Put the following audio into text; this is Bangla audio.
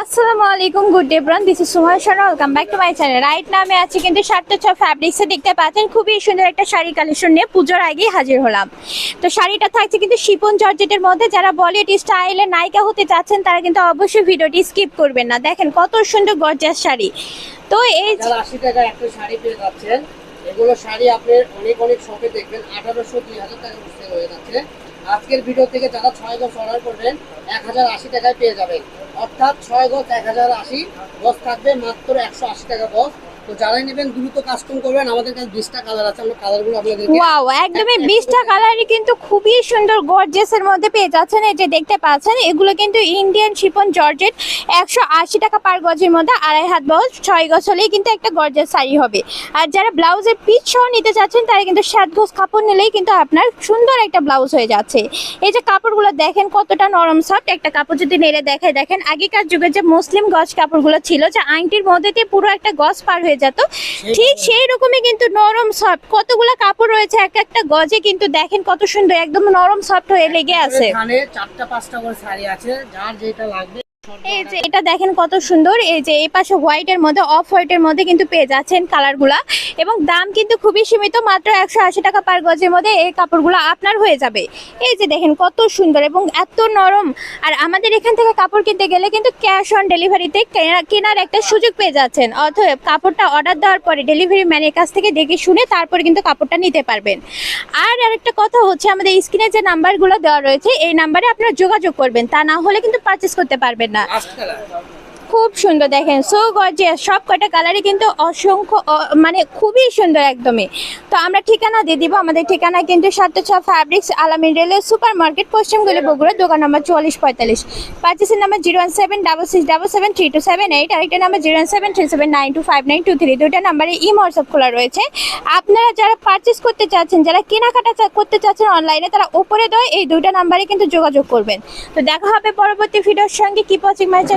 আসসালামু আলাইকুম, good day bran, this is Sumaiya Sharma, welcome back to my channel. Right নামে আছে কিন্তু ৭০৬ ফ্যাব্রিক্সে দেখতে পাচ্ছেন খুবই সুন্দর একটা শাড়ি কালেকশন নিয়ে পুজোর আগেই হাজির হলাম। তো শাড়িটা থাকছে কিন্তু শিফন জর্জেটের মধ্যে। যারা বলিউড স্টাইলে নায়িকা হতে চাচ্ছেন তারা কিন্তু অবশ্যই ভিডিওটি স্কিপ করবেন না। দেখেন কত সুন্দর গর্জিয়াস শাড়ি। তো এই ৮০ টাকা একটা শাড়ি পেয়ে যাচ্ছেন। এগুলো শাড়ি আপনি অনেক শপে দেখবেন ১৮০০ ২০০০ টাকা সেল হয়ে যাচ্ছে। আজকের ভিডিও থেকে যারা ৬ গজ অর্ডার করবেন ১০৮০ টাকায় পেয়ে যাবেন। অর্থাৎ ৬ গজ ১০৮০, গজ থাকবে মাত্র ১৮০ টাকা গজ। তো যারাই নেবেন দ্রুত কাস্টম করবেন। আমাদের কাছে ২০টা কালার আছে, আমরা কালারগুলো আপনাদেরকে ওয়াও, একদমই 20টা কালারই কিন্তু খুবই সুন্দর গর্জিয়াসের মধ্যে পেয়ে যাচ্ছেন। এই যে দেখতে পাচ্ছেন এগুলো কিন্তু ইন্ডিয়ান শিফন জর্জেট, ১৮০ টাকা পার গজের মধ্যে, ২.৫ হাত বহর, ৬ গজ হলেই কিন্তু একটা গর্জিয়াস শাড়ি হবে। আর যারা ব্লাউজের পিস সহ নিতে চাচ্ছেন তারা কিন্তু ৭ গজ কাপড় নিলেই কিন্তু আপনার সুন্দর একটা ব্লাউজ হয়ে যাচ্ছে। এই যে কাপড়গুলো দেখেন কতটা নরম সফট। একটা কাপড় যদি নেড়ে দেখায়, দেখেন আগেকার যুগে যে মুসলিম গজ কাপড়গুলো ছিল, যে আংটির মধ্যে দিয়ে পুরো একটা গজ পার হয়ে যেত, ঠিক সেই রকমই কিন্তু নরম সফট। কতগুলো কাপড় রয়েছে এক একটা গজে, কিন্তু দেখেন কত সুন্দর একদম নরম সফট হয়ে লেগে আছে। এখানে ৪টা ৫টা করে শাড়ি আছে, যার যেটা লাগবে। এই যে এটা দেখেন কত সুন্দর। এই যে এই পাশে হোয়াইটের মধ্যে, অফ হোয়াইটের মধ্যে কিন্তু পেয়ে যাচ্ছেন কালারগুলা, এবং দাম কিন্তু খুবই সীমিত, মাত্র ১৮০ টাকা পার গজের মধ্যে এই কাপড়গুলো আপনার হয়ে যাবে। এই যে দেখেন কত সুন্দর এবং এত নরম। আর আমাদের এখান থেকে কাপড় কিনতে গেলে কিন্তু ক্যাশ অন ডেলিভারিতে কেনার একটা সুযোগ পেয়ে যাচ্ছেন। অতএব কাপড়টা অর্ডার দেওয়ার পরে ডেলিভারি ম্যানের কাছ থেকে দেখে শুনে তারপরে কিন্তু কাপড়টা নিতে পারবেন। আর আরেকটা কথা হচ্ছে, আমাদের স্ক্রিনে যে নাম্বারগুলো দেওয়া রয়েছে এই নাম্বারে আপনারা যোগাযোগ করবেন, তা না হলে কিন্তু পারচেস করতে পারবেন না। খুব সুন্দর দেখেন, সো গর্জিয়াস। সব কয়টা কালারই কিন্তু অসংখ্য মানে খুবই সুন্দর একদমই। তো আমরা ঠিকানা দিয়ে দিব। আমাদের ঠিকানা কিন্তু ৭০৬ ফ্যাব্রিক্স, আলামিন রেলওয়ে সুপার মার্কেট, পশ্চিমগলি, বগুড়া, দোকান নম্বর ৪৪৪৫। পার্চেসের নাম্বার 01766773278। আরেকটা নাম্বার 01737925923। দুইটা নাম্বারে হোয়াটসঅ্যাপ খোলা রয়েছে। আপনারা যারা পারচেস করতে চাচ্ছেন, যারা কেনাকাটা করতে চাচ্ছেন অনলাইনে, তারা উপরে দেওয়া এই দুইটা নাম্বারে কিন্তু যোগাযোগ করবেন। তো দেখা হবে পরবর্তী ভিডিওর সঙ্গে। Keep watching my channel.